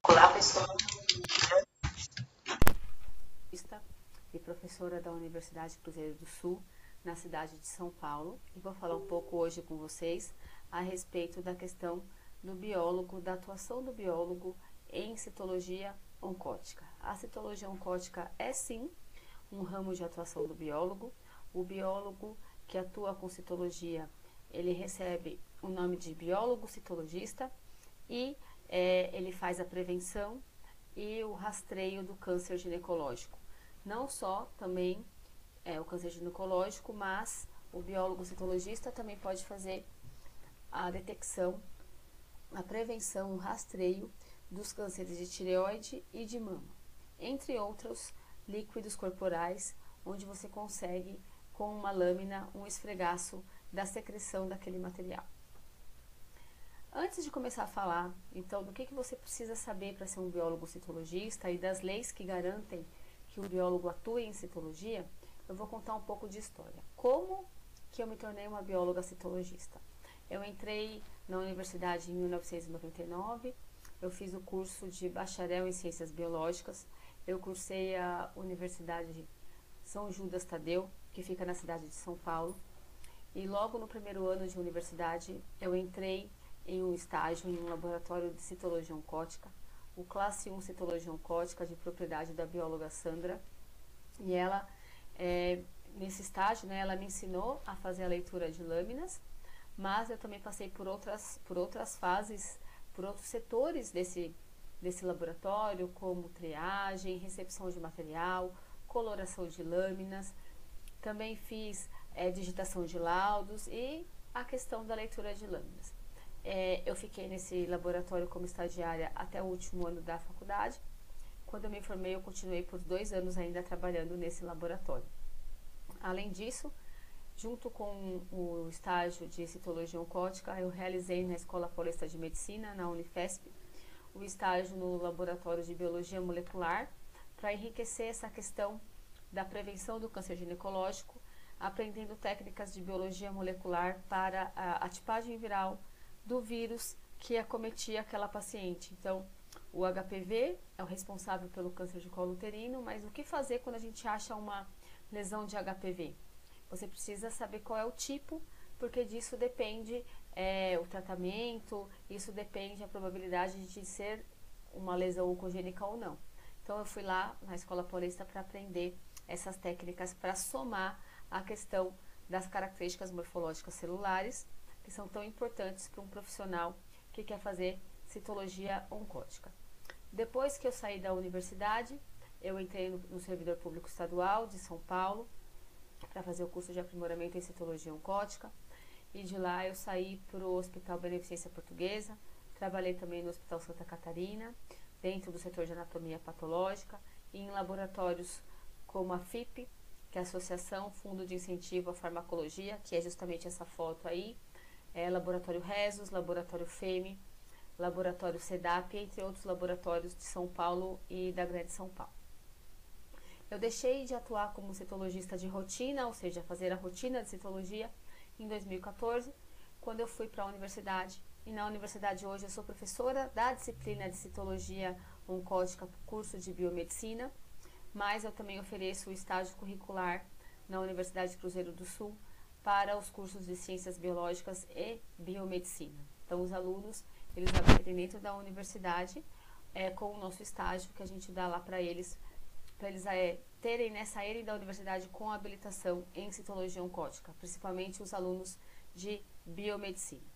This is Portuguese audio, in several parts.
Olá, pessoal. E professora da Universidade Cruzeiro do Sul, na cidade de São Paulo, e vou falar um pouco hoje com vocês a respeito da questão do biólogo, da atuação do biólogo em citologia oncótica. A citologia oncótica é sim um ramo de atuação do biólogo. O biólogo que atua com citologia, ele recebe o nome de biólogo citologista e ele faz a prevenção e o rastreio do câncer ginecológico. Não só também o câncer ginecológico, mas o biólogo citologista também pode fazer a detecção, a prevenção, o rastreio dos cânceres de tireoide e de mama, entre outros líquidos corporais, onde você consegue, com uma lâmina, um esfregaço da secreção daquele material. Antes de começar a falar, então, do que você precisa saber para ser um biólogo citologista e das leis que garantem que o biólogo atue em citologia, eu vou contar um pouco de história. Como que eu me tornei uma bióloga citologista? Eu entrei na universidade em 1999, eu fiz o curso de bacharel em ciências biológicas, eu cursei a Universidade São Judas Tadeu, que fica na cidade de São Paulo, e logo no primeiro ano de universidade eu entrei em um estágio em um laboratório de citologia oncótica, o classe 1 citologia oncótica de propriedade da bióloga Sandra, e ela, nesse estágio, ela me ensinou a fazer a leitura de lâminas, mas eu também passei por outras fases, por outros setores desse laboratório, como triagem, recepção de material, coloração de lâminas, também fiz digitação de laudos e a questão da leitura de lâminas. Eu fiquei nesse laboratório como estagiária até o último ano da faculdade. Quando eu me formei, eu continuei por 2 anos ainda trabalhando nesse laboratório. Além disso, junto com o estágio de citologia oncótica, eu realizei na Escola Paulista de Medicina, na Unifesp, o estágio no Laboratório de Biologia Molecular, para enriquecer essa questão da prevenção do câncer ginecológico, aprendendo técnicas de biologia molecular para a tipagem viral do vírus que acometia aquela paciente. Então, o HPV é o responsável pelo câncer de colo uterino, mas o que fazer quando a gente acha uma lesão de HPV? Você precisa saber qual é o tipo, porque disso depende o tratamento, isso depende a probabilidade de ser uma lesão oncogênica ou não. Então, eu fui lá na Escola Paulista para aprender essas técnicas para somar a questão das características morfológicas celulares, que são tão importantes para um profissional que quer fazer citologia oncótica. Depois que eu saí da universidade, eu entrei no Servidor Público Estadual de São Paulo para fazer o curso de aprimoramento em citologia oncótica, e de lá eu saí para o Hospital Beneficência Portuguesa, trabalhei também no Hospital Santa Catarina, dentro do setor de anatomia patológica, e em laboratórios como a FIP, que é a Associação Fundo de Incentivo à Farmacologia, que é justamente essa foto aí, Laboratório Rezos, Laboratório FEME, Laboratório SEDAP, entre outros laboratórios de São Paulo e da Grande São Paulo. Eu deixei de atuar como citologista de rotina, ou seja, fazer a rotina de citologia, em 2014, quando eu fui para a universidade. E na universidade hoje eu sou professora da disciplina de citologia oncótica, curso de biomedicina, mas eu também ofereço o estágio curricular na Universidade Cruzeiro do Sul, para os cursos de Ciências Biológicas e Biomedicina. Então, os alunos, eles aprendem dentro da universidade com o nosso estágio que a gente dá lá para eles saírem da universidade com habilitação em citologia oncótica, principalmente os alunos de Biomedicina.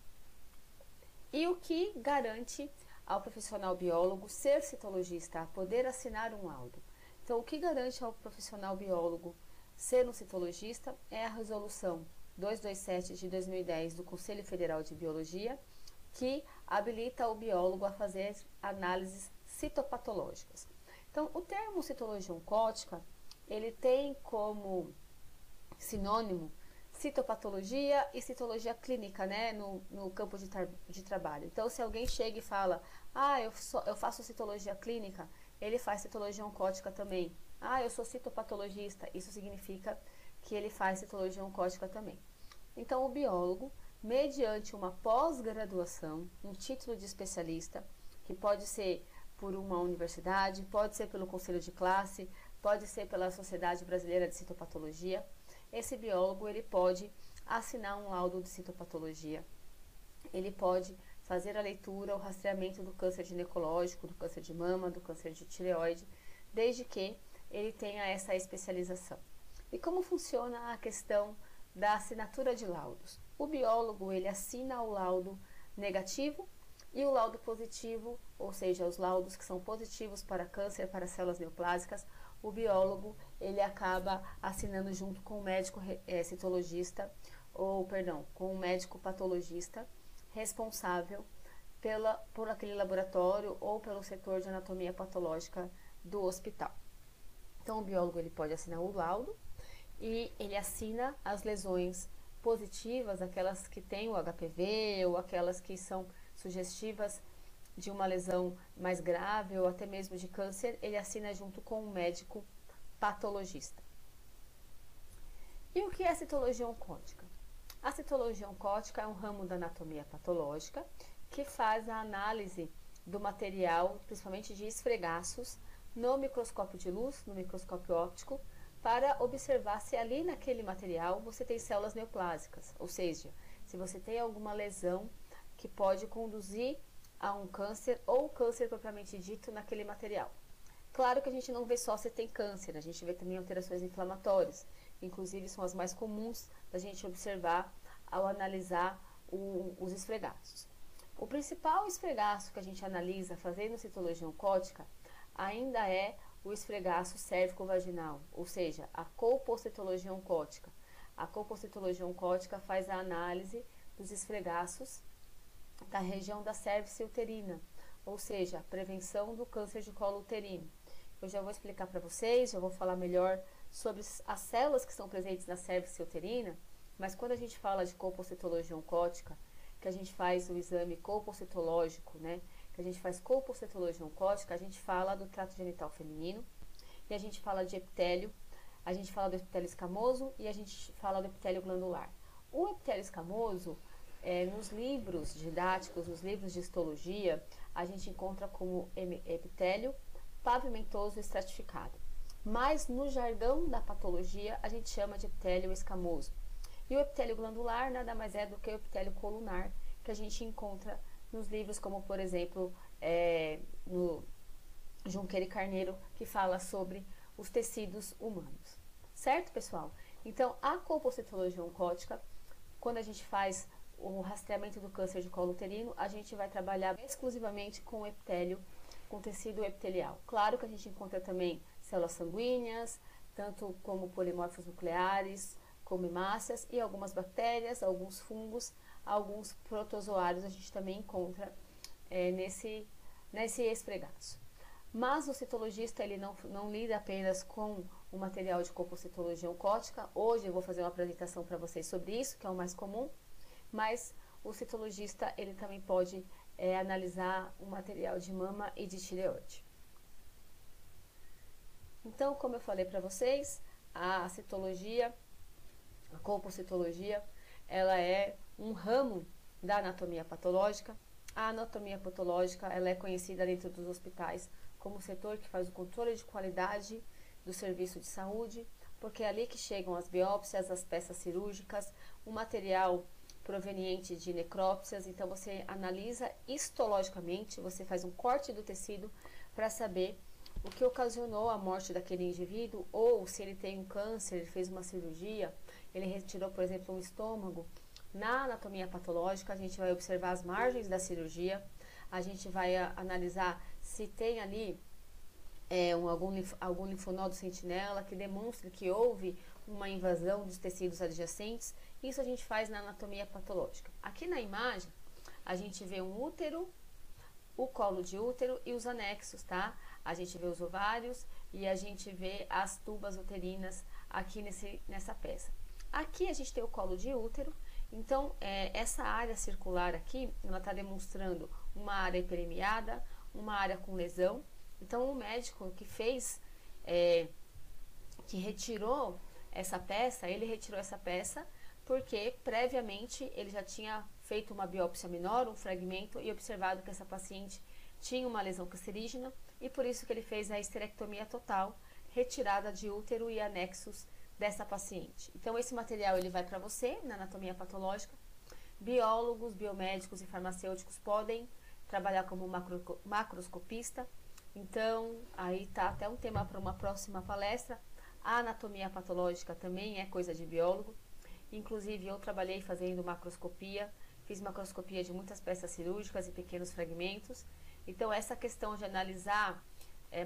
E o que garante ao profissional biólogo ser citologista, poder assinar um laudo? Então, o que garante ao profissional biólogo ser um citologista é a resolução 227 de 2010 do Conselho Federal de Biologia, que habilita o biólogo a fazer análises citopatológicas. Então, o termo citologia oncótica, ele tem como sinônimo citopatologia e citologia clínica, no campo de trabalho. Então, se alguém chega e fala, eu faço citologia clínica, ele faz citologia oncótica também. Eu sou citopatologista, isso significa que ele faz citologia oncótica também. Então, o biólogo, mediante uma pós-graduação, um título de especialista, que pode ser por uma universidade, pode ser pelo conselho de classe, pode ser pela Sociedade Brasileira de Citopatologia. Esse biólogo, ele pode assinar um laudo de citopatologia, ele pode fazer a leitura, o rastreamento do câncer ginecológico, do câncer de mama, do câncer de tireoide, desde que ele tenha essa especialização. E como funciona a questão da assinatura de laudos? O biólogo, ele assina o laudo negativo e o laudo positivo, ou seja, os laudos que são positivos para câncer, para células neoplásicas, o biólogo, ele acaba assinando junto com o médico citologista, com o médico patologista responsável por aquele laboratório ou pelo setor de anatomia patológica do hospital. Então, o biólogo, ele pode assinar o laudo e ele assina as lesões positivas, aquelas que têm o HPV ou aquelas que são sugestivas de uma lesão mais grave ou até mesmo de câncer, ele assina junto com o médico patologista. E o que é a citologia oncótica? A citologia oncótica é um ramo da anatomia patológica que faz a análise do material, principalmente de esfregaços, no microscópio de luz, no microscópio óptico, para observar se ali naquele material você tem células neoplásicas, ou seja, se você tem alguma lesão que pode conduzir a um câncer ou câncer propriamente dito naquele material. Claro que a gente não vê só se tem câncer, a gente vê também alterações inflamatórias, inclusive são as mais comuns da gente observar ao analisar os esfregaços. O principal esfregaço que a gente analisa fazendo citologia oncótica ainda é o esfregaço cérvico-vaginal, ou seja, a colpocitologia oncótica. A colpocitologia oncótica faz a análise dos esfregaços da região da cérvice uterina, ou seja, a prevenção do câncer de colo uterino. Eu já vou explicar para vocês, já vou falar melhor sobre as células que são presentes na cérvice uterina, mas quando a gente fala de colpocitologia oncótica, que a gente faz o exame colpocitológico, né, que a gente faz colpocitologia oncótica, a gente fala do trato genital feminino, e a gente fala de epitélio, a gente fala do epitélio escamoso e a gente fala do epitélio glandular. O epitélio escamoso, nos livros didáticos, nos livros de histologia, a gente encontra como epitélio pavimentoso estratificado. Mas no jargão da patologia, a gente chama de epitélio escamoso. E o epitélio glandular nada mais é do que o epitélio colunar, que a gente encontra nos livros como, por exemplo, no Junqueira e Carneiro, que fala sobre os tecidos humanos. Certo, pessoal? Então, a colpocitologia oncótica, quando a gente faz o rastreamento do câncer de colo uterino, a gente vai trabalhar exclusivamente com epitélio, com tecido epitelial. Claro que a gente encontra também células sanguíneas, tanto como polimorfos nucleares, como hemácias e algumas bactérias, alguns fungos, alguns protozoários a gente também encontra nesse esfregaço. Mas o citologista, ele não lida apenas com o material de colpocitologia oncótica. Hoje eu vou fazer uma apresentação para vocês sobre isso, que é o mais comum, mas o citologista, ele também pode analisar o material de mama e de tireoide. Então, como eu falei para vocês, a citologia, a colpocitologia, ela é um ramo da anatomia patológica. A anatomia patológica, ela é conhecida dentro dos hospitais como o setor que faz o controle de qualidade do serviço de saúde, porque é ali que chegam as biópsias, as peças cirúrgicas, o material proveniente de necrópsias. Então você analisa histologicamente, você faz um corte do tecido para saber o que ocasionou a morte daquele indivíduo, ou se ele tem um câncer, ele fez uma cirurgia, ele retirou, por exemplo, um estômago. Na anatomia patológica, a gente vai observar as margens da cirurgia, a gente vai analisar se tem ali algum linfonodo sentinela que demonstre que houve uma invasão dos tecidos adjacentes. Isso a gente faz na anatomia patológica. Aqui na imagem, a gente vê um útero, o colo de útero e os anexos, tá? A gente vê os ovários e a gente vê as tubas uterinas aqui nessa peça. Aqui a gente tem o colo de útero. Então, essa área circular aqui, ela está demonstrando uma área hiperemiada, uma área com lesão. Então, o médico que fez, que retirou essa peça, ele retirou essa peça porque previamente ele já tinha feito uma biópsia menor, um fragmento, e observado que essa paciente tinha uma lesão cancerígena e por isso que ele fez a esterectomia total, retirada de útero e anexos dessa paciente. Então esse material ele vai para você na anatomia patológica. Biólogos, biomédicos e farmacêuticos podem trabalhar como macroscopista. Então aí tá até um tema para uma próxima palestra. A anatomia patológica também é coisa de biólogo. Inclusive eu trabalhei fazendo macroscopia, fiz macroscopia de muitas peças cirúrgicas e pequenos fragmentos. Então essa questão de analisar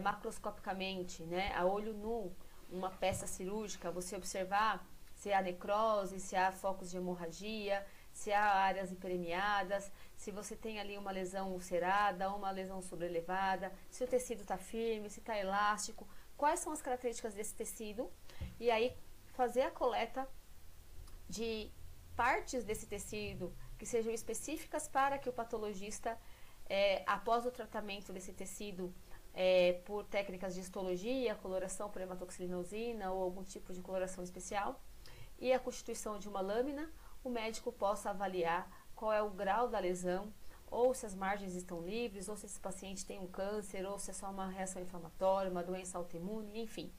macroscopicamente, né, a olho nu, uma peça cirúrgica, você observar se há necrose, se há focos de hemorragia, se há áreas hiperemiadas, se você tem ali uma lesão ulcerada, uma lesão sobrelevada, se o tecido está firme, se está elástico, quais são as características desse tecido, e aí fazer a coleta de partes desse tecido que sejam específicas para que o patologista, após o tratamento desse tecido, por técnicas de histologia, coloração por hematoxilinosina ou algum tipo de coloração especial, e a constituição de uma lâmina, o médico possa avaliar qual é o grau da lesão, ou se as margens estão livres, ou se esse paciente tem um câncer, ou se é só uma reação inflamatória, uma doença autoimune, enfim.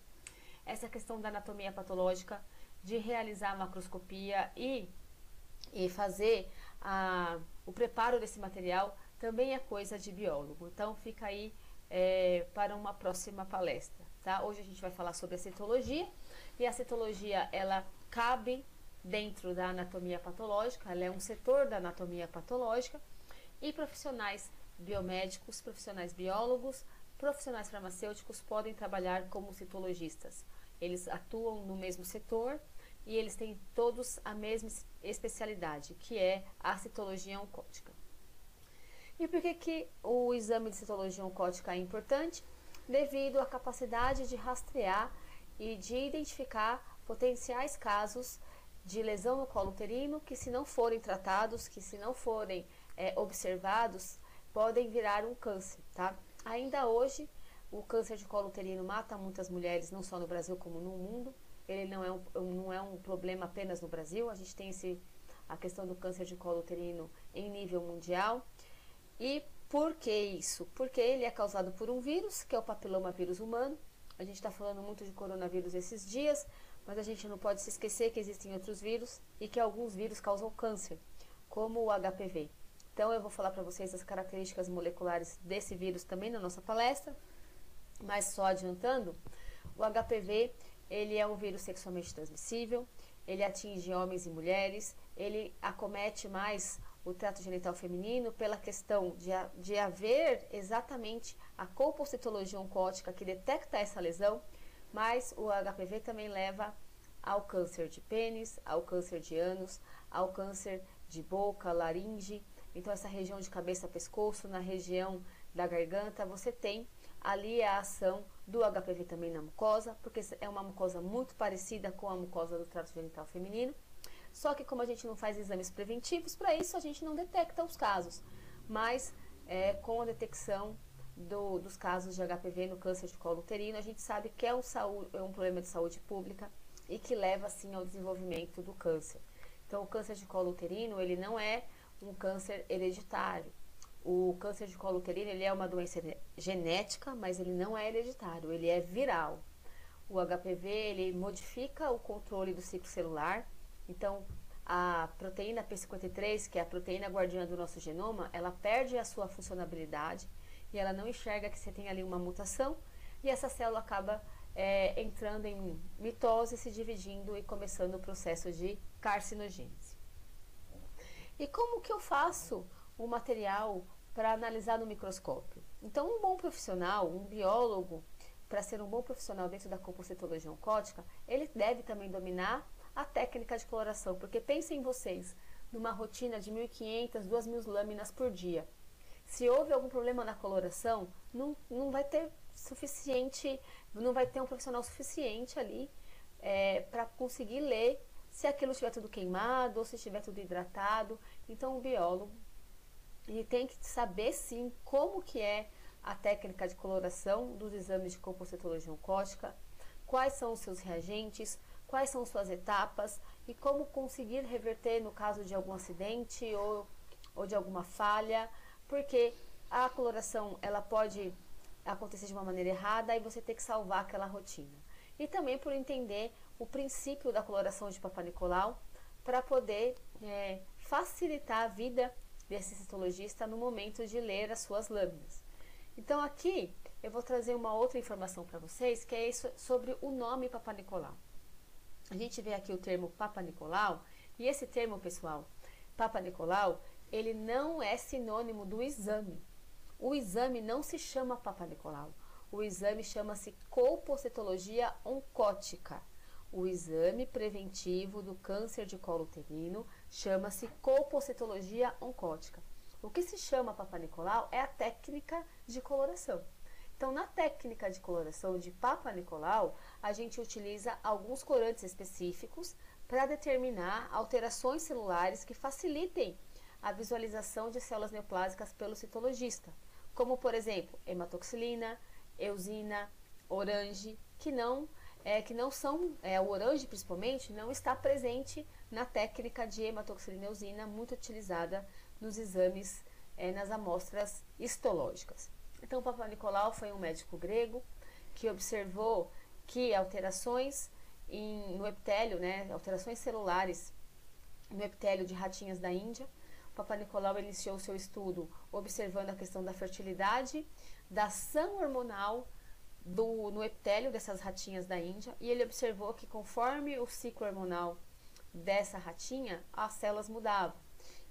Essa questão da anatomia patológica, de realizar a macroscopia e fazer o preparo desse material, também é coisa de biólogo. Então fica aí para uma próxima palestra, tá? Hoje a gente vai falar sobre a citologia, e a citologia ela cabe dentro da anatomia patológica, ela é um setor da anatomia patológica, e profissionais biomédicos, profissionais biólogos, profissionais farmacêuticos podem trabalhar como citologistas. Eles atuam no mesmo setor e eles têm todos a mesma especialidade, que é a citologia oncótica. E por que o exame de citologia oncótica é importante? Devido à capacidade de rastrear e de identificar potenciais casos de lesão no colo uterino que, se não forem tratados, que se não forem observados, podem virar um câncer, tá? Ainda hoje, o câncer de colo uterino mata muitas mulheres, não só no Brasil como no mundo. Ele não é um problema apenas no Brasil, a gente tem a questão do câncer de colo uterino em nível mundial. E por que isso? Porque ele é causado por um vírus, que é o papilomavírus humano. A gente está falando muito de coronavírus esses dias, mas a gente não pode se esquecer que existem outros vírus e que alguns vírus causam câncer, como o HPV. Então eu vou falar para vocês as características moleculares desse vírus também na nossa palestra, mas só adiantando, o HPV ele é um vírus sexualmente transmissível, ele atinge homens e mulheres, ele acomete mais o trato genital feminino pela questão de haver exatamente a colpocitologia oncótica que detecta essa lesão, mas o HPV também leva ao câncer de pênis, ao câncer de ânus, ao câncer de boca, laringe. Então essa região de cabeça-pescoço, na região da garganta, você tem ali a ação do HPV também na mucosa, porque é uma mucosa muito parecida com a mucosa do trato genital feminino. Só que como a gente não faz exames preventivos, para isso a gente não detecta os casos. Mas com a detecção dos casos de HPV no câncer de colo uterino, a gente sabe que é um problema de saúde pública e que leva, sim, ao desenvolvimento do câncer. Então, o câncer de colo uterino, ele não é um câncer hereditário. O câncer de colo uterino, ele é uma doença genética, mas ele não é hereditário, ele é viral. O HPV, ele modifica o controle do ciclo celular. Então, a proteína P53, que é a proteína guardiã do nosso genoma, ela perde a sua funcionalidade e ela não enxerga que você tem ali uma mutação, e essa célula acaba entrando em mitose, se dividindo e começando o processo de carcinogênese. E como que eu faço o material para analisar no microscópio? Então, um bom profissional, um biólogo, para ser um bom profissional dentro da colpocitologia oncótica, ele deve também dominar a técnica de coloração, porque pensem vocês, numa rotina de 1.500, 2.000 lâminas por dia. Se houve algum problema na coloração, não vai ter suficiente, não vai ter um profissional suficiente ali para conseguir ler se aquilo estiver tudo queimado ou se estiver tudo hidratado. Então o biólogo ele tem que saber sim como que é a técnica de coloração dos exames de colpocitologia oncótica, quais são os seus reagentes, quais são suas etapas e como conseguir reverter no caso de algum acidente ou de alguma falha, porque a coloração ela pode acontecer de uma maneira errada e você ter que salvar aquela rotina. E também por entender o princípio da coloração de Papa Nicolau para poder facilitar a vida desse citologista no momento de ler as suas lâminas. Então aqui eu vou trazer uma outra informação para vocês, que é isso sobre o nome Papa Nicolau. A gente vê aqui o termo Papa Nicolau, e esse termo, pessoal, Papa Nicolau, ele não é sinônimo do exame. O exame não se chama Papa Nicolau. O exame chama-se colpocitologia oncótica. O exame preventivo do câncer de colo uterino chama-se colpocitologia oncótica. O que se chama Papa Nicolau é a técnica de coloração. Então, na técnica de coloração de Papa Nicolau, a gente utiliza alguns corantes específicos para determinar alterações celulares que facilitem a visualização de células neoplásicas pelo citologista, como, por exemplo, hematoxilina, eosina, orange, que não são, o orange principalmente, não está presente na técnica de hematoxilina eosina, muito utilizada nos exames, nas amostras histológicas. Então, Papa Nicolau foi um médico grego que observou que alterações no epitélio, alterações celulares no epitélio de ratinhas da Índia. Papa Nicolau iniciou seu estudo observando a questão da fertilidade, da ação hormonal no epitélio dessas ratinhas da Índia, e ele observou que conforme o ciclo hormonal dessa ratinha, as células mudavam.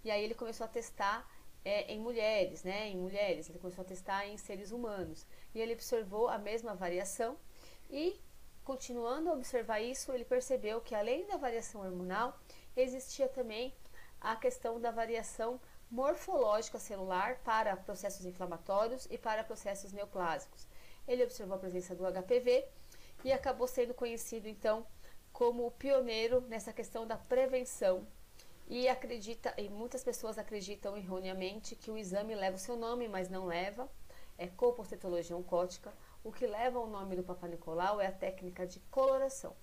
E aí ele começou a testar em mulheres, ele começou a testar em seres humanos, e ele observou a mesma variação, e continuando a observar isso, ele percebeu que além da variação hormonal, existia também a questão da variação morfológica celular para processos inflamatórios e para processos neoplásicos. Ele observou a presença do HPV e acabou sendo conhecido então como o pioneiro nessa questão da prevenção. E muitas pessoas acreditam erroneamente que o exame leva o seu nome, mas não leva. É colpocitologia oncótica. O que leva o nome do Papa Nicolau é a técnica de coloração.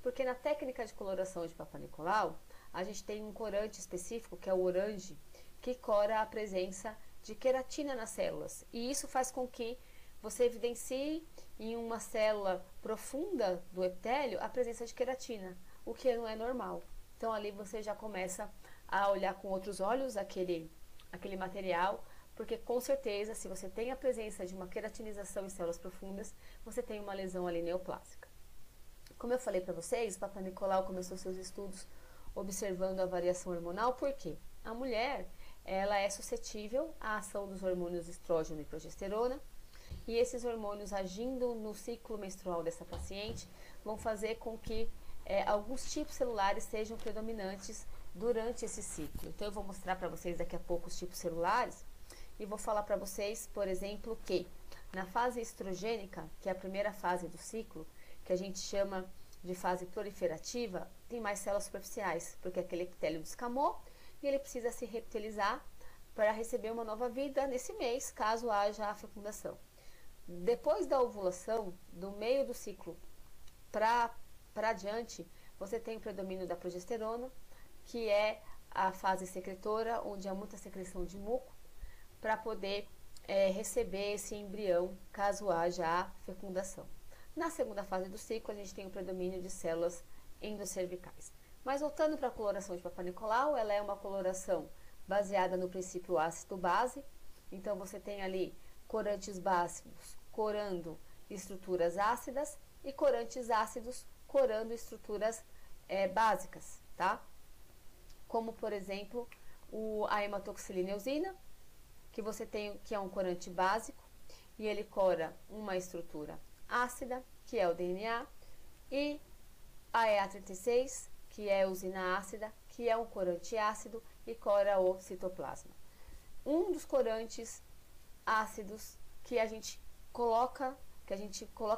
Porque na técnica de coloração de Papa Nicolau, a gente tem um corante específico, que é o orange, que cora a presença de queratina nas células. E isso faz com que você evidencie em uma célula profunda do epitélio a presença de queratina, o que não é normal. Então ali você já começa a olhar com outros olhos aquele material, porque com certeza, se você tem a presença de uma queratinização em células profundas, você tem uma lesão ali neoplásica. Como eu falei para vocês, Papa Nicolau começou seus estudos observando a variação hormonal, porque a mulher ela é suscetível à ação dos hormônios estrógeno e progesterona, e esses hormônios agindo no ciclo menstrual dessa paciente vão fazer com que alguns tipos celulares sejam predominantes durante esse ciclo. Então eu vou mostrar para vocês daqui a pouco os tipos celulares e vou falar para vocês, por exemplo, que na fase estrogênica, que é a primeira fase do ciclo, que a gente chama de fase proliferativa, tem mais células superficiais, porque aquele epitélio descamou e ele precisa se reptilizar para receber uma nova vida nesse mês, caso haja a fecundação. Depois da ovulação, do meio do ciclo para adiante, você tem o predomínio da progesterona, que é a fase secretora, onde há muita secreção de muco, para poder receber esse embrião, caso haja a fecundação. Na segunda fase do ciclo, a gente tem o predomínio de células endocervicais. Mas voltando para a coloração de Papa Nicolau, ela é uma coloração baseada no princípio ácido-base. Então, você tem ali corantes básicos corando estruturas ácidas e corantes ácidos corando estruturas básicas, tá? Como, por exemplo, a hematoxilina eosina, que é um corante básico, e ele cora uma estrutura ácida, que é o DNA, e a EA36, que é a eosina ácida, que é um corante ácido e cora o citoplasma. Um dos corantes ácidos que a gente coloca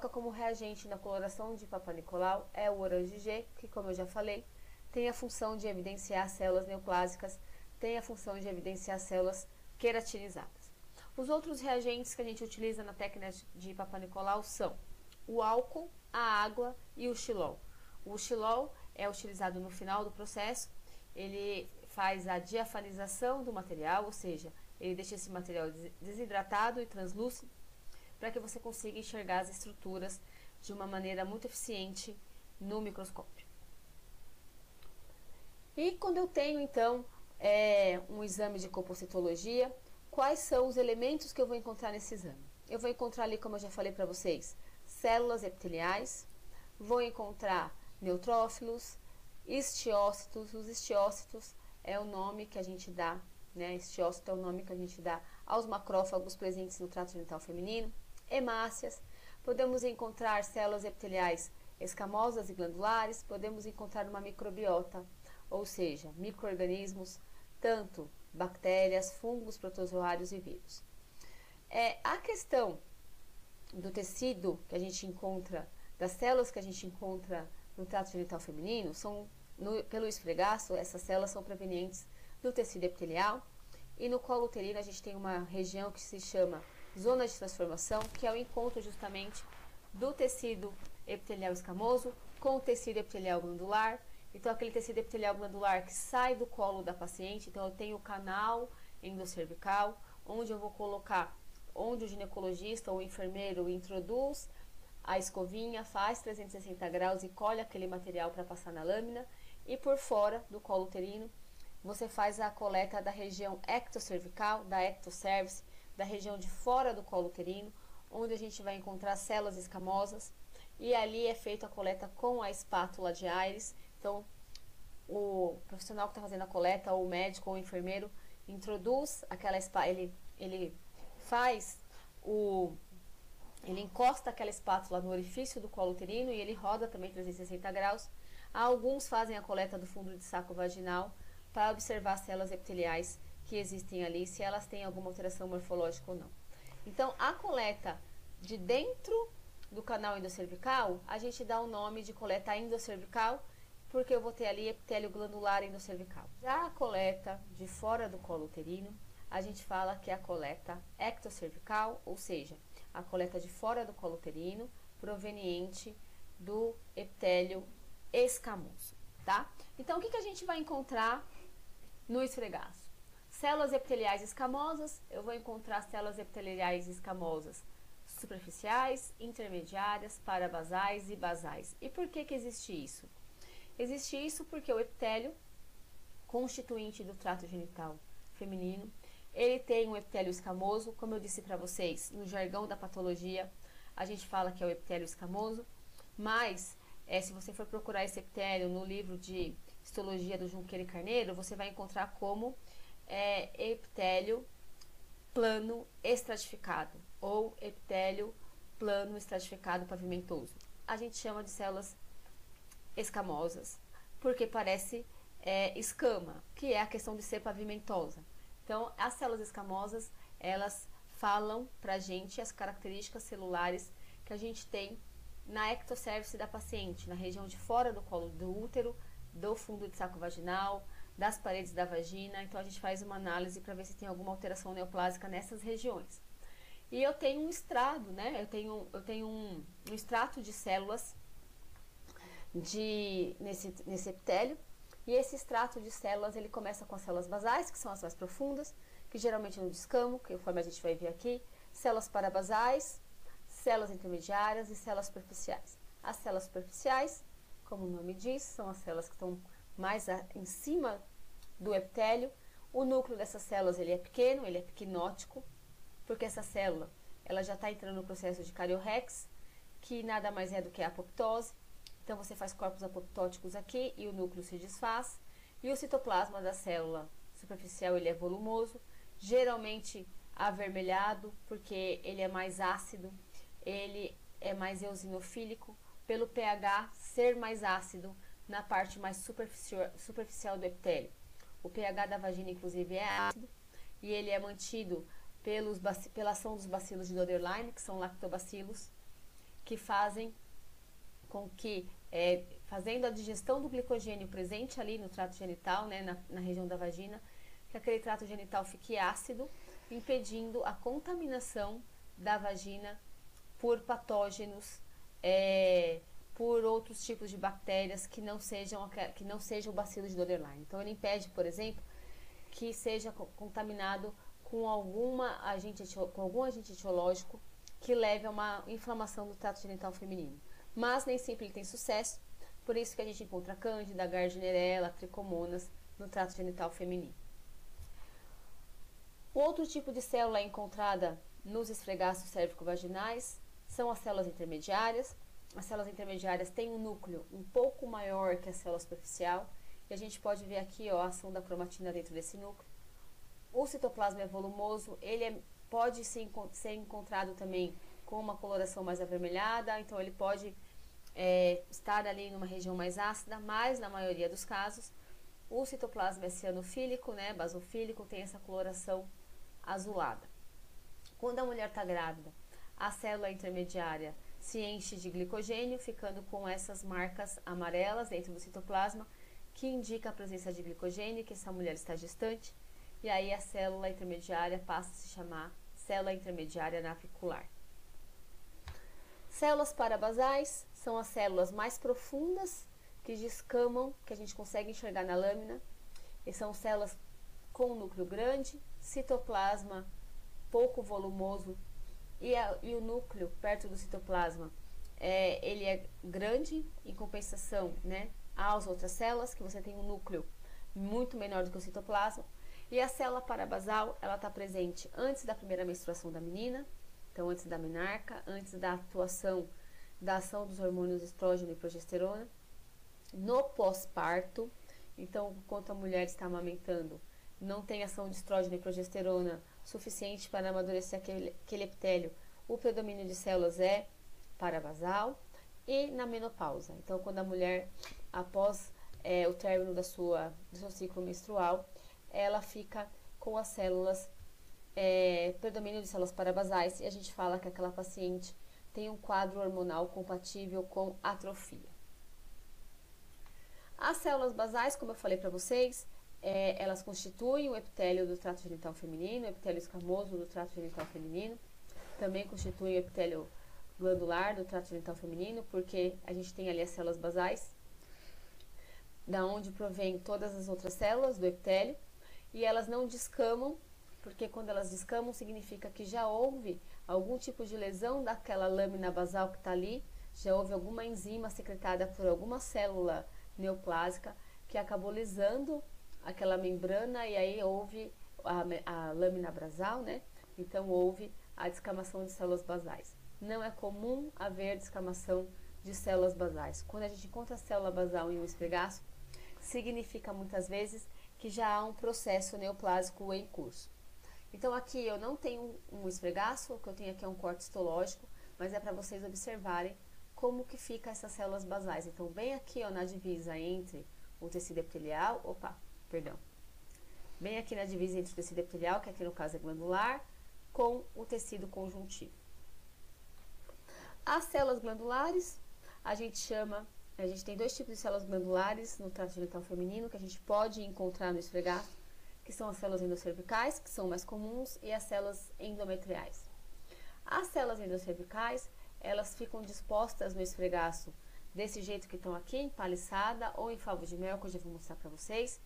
como reagente na coloração de Papa Nicolau é o orange G, que, como eu já falei, tem a função de evidenciar células neoplásicas, tem a função de evidenciar células queratinizadas. Os outros reagentes que a gente utiliza na técnica de Papa Nicolau são o álcool, a água e o xilol. O xilol é utilizado no final do processo, ele faz a diafanização do material, ou seja, ele deixa esse material desidratado e translúcido para que você consiga enxergar as estruturas de uma maneira muito eficiente no microscópio. E quando eu tenho, então, um exame de compositologia, quais são os elementos que eu vou encontrar nesse exame? Eu vou encontrar ali, como eu já falei para vocês, células epiteliais, vou encontrar neutrófilos, histiócitos. Os histiócitos é o nome que a gente dá, né? Histiócito é o nome que a gente dá aos macrófagos presentes no trato genital feminino, hemácias. Podemos encontrar células epiteliais escamosas e glandulares, podemos encontrar uma microbiota, ou seja, micro-organismos, tanto bactérias, fungos, protozoários e vírus. A questão do tecido que a gente encontra, das células que a gente encontra no trato genital feminino, pelo esfregaço, essas células são provenientes do tecido epitelial, e no colo uterino a gente tem uma região que se chama zona de transformação, que é o encontro justamente do tecido epitelial escamoso com o tecido epitelial glandular. Então, aquele tecido epitelial glandular que sai do colo da paciente, então eu tenho o canal endocervical, onde eu vou colocar, onde o ginecologista ou o enfermeiro introduz a escovinha, faz 360 graus e colhe aquele material para passar na lâmina, e por fora do colo uterino você faz a coleta da região ectocervical, da ectocervice, da região de fora do colo uterino, onde a gente vai encontrar células escamosas, e ali é feita a coleta com a espátula de Ayres. Então, o profissional que está fazendo a coleta, ou o médico ou o enfermeiro, introduz aquela espátula, ele encosta aquela espátula no orifício do colo uterino e ele roda também 360 graus. Alguns fazem a coleta do fundo de saco vaginal para observar as células epiteliais que existem ali, se elas têm alguma alteração morfológica ou não. Então, a coleta de dentro do canal endocervical, a gente dá o nome de coleta endocervical, porque eu vou ter ali epitélio glandular endocervical. Já a coleta de fora do colo uterino, a gente fala que é a coleta ectocervical, ou seja, a coleta de fora do colo uterino, proveniente do epitélio escamoso, tá? Então, o que a gente vai encontrar no esfregaço? Células epiteliais escamosas, eu vou encontrar células epiteliais escamosas superficiais, intermediárias, parabasais e basais. E por que existe isso? Existe isso porque o epitélio, constituinte do trato genital feminino, ele tem um epitélio escamoso, como eu disse para vocês, no jargão da patologia, a gente fala que é o epitélio escamoso, mas se você for procurar esse epitélio no livro de histologia do Junqueira e Carneiro, você vai encontrar como epitélio plano estratificado ou epitélio plano estratificado pavimentoso. A gente chama de células escamosas porque parece escama, que é a questão de ser pavimentosa. Então, as células escamosas, elas falam pra gente as características celulares que a gente tem na ectocervice da paciente, na região de fora do colo do útero, do fundo de saco vaginal, das paredes da vagina. Então, a gente faz uma análise para ver se tem alguma alteração neoplásica nessas regiões. E eu tenho um estrado, né? Eu tenho um extrato de células nesse epitélio. E esse extrato de células, ele começa com as células basais, que são as mais profundas, que geralmente no descamo, que conforme a gente vai ver aqui, células parabasais, células intermediárias e células superficiais. As células superficiais, como o nome diz, são as células que estão mais em cima do epitélio. O núcleo dessas células, ele é pequeno, ele é pequenótico, porque essa célula, ela já está entrando no processo de cariorrex, que nada mais é do que a apoptose. Então, você faz corpos apoptóticos aqui e o núcleo se desfaz. E o citoplasma da célula superficial, ele é volumoso, geralmente avermelhado, porque ele é mais ácido, ele é mais eosinofílico, pelo pH ser mais ácido na parte mais superficial do epitélio. O pH da vagina, inclusive, é ácido e ele é mantido pela ação dos bacilos de Doederlein, que são lactobacilos, que fazem com que, fazendo a digestão do glicogênio presente ali no trato genital, né, na região da vagina, que aquele trato genital fique ácido, impedindo a contaminação da vagina por patógenos, por outros tipos de bactérias que não sejam o bacilo de Doederlein. Então, ele impede, por exemplo, que seja contaminado com algum agente etiológico que leve a uma inflamação do trato genital feminino. Mas nem sempre ele tem sucesso, por isso que a gente encontra cândida, gardnerella, tricomonas no trato genital feminino. O outro tipo de célula encontrada nos esfregaços cérvico-vaginais são as células intermediárias. As células intermediárias têm um núcleo um pouco maior que a célula superficial, e a gente pode ver aqui ó, a ação da cromatina dentro desse núcleo. O citoplasma é volumoso, pode ser encontrado também com uma coloração mais avermelhada, então ele pode estar ali numa região mais ácida, mas na maioria dos casos o citoplasma é cianofílico, né, basofílico, tem essa coloração azulada. Quando a mulher está grávida, a célula intermediária se enche de glicogênio, ficando com essas marcas amarelas dentro do citoplasma, que indica a presença de glicogênio, que essa mulher está gestante, e aí a célula intermediária passa a se chamar célula intermediária navicular. Células parabasais são as células mais profundas que descamam, que a gente consegue enxergar na lâmina, e são células com núcleo grande, citoplasma pouco volumoso, e o núcleo perto do citoplasma ele é grande, em compensação, né, às outras células, que você tem um núcleo muito menor do que o citoplasma. E a célula parabasal, ela está presente antes da primeira menstruação da menina, então antes da menarca, antes da ação dos hormônios estrógeno e progesterona, no pós-parto, então enquanto a mulher está amamentando, não tem ação de estrógeno e progesterona suficiente para amadurecer aquele epitélio, o predomínio de células é parabasal. E na menopausa, então quando a mulher, após o término do seu ciclo menstrual, ela fica com as células, predomínio de células parabasais, e a gente fala que aquela paciente tem um quadro hormonal compatível com atrofia. As células basais, como eu falei para vocês, elas constituem o epitélio do trato genital feminino, o epitélio escamoso do trato genital feminino, também constituem o epitélio glandular do trato genital feminino, porque a gente tem ali as células basais, da onde provém todas as outras células do epitélio, e elas não descamam, porque quando elas descamam significa que já houve algum tipo de lesão daquela lâmina basal que está ali, já houve alguma enzima secretada por alguma célula neoplásica que acabou lesando aquela membrana, e aí houve a lâmina basal, né? Então houve a descamação de células basais. Não é comum haver descamação de células basais. Quando a gente encontra a célula basal em um esfregaço, significa muitas vezes que já há um processo neoplásico em curso. Então aqui eu não tenho um esfregaço, o que eu tenho aqui é um corte histológico, mas é para vocês observarem como que fica essas células basais. Então bem aqui ó, na divisa entre o tecido epitelial, bem aqui na divisa entre o tecido epitelial, que aqui no caso é glandular, com o tecido conjuntivo. As células glandulares, a gente tem dois tipos de células glandulares no trato genital feminino que a gente pode encontrar no esfregaço, que são as células endocervicais, que são mais comuns, e as células endometriais. As células endocervicais, elas ficam dispostas no esfregaço desse jeito que estão aqui, em paliçada ou em favo de mel, que eu já vou mostrar para vocês.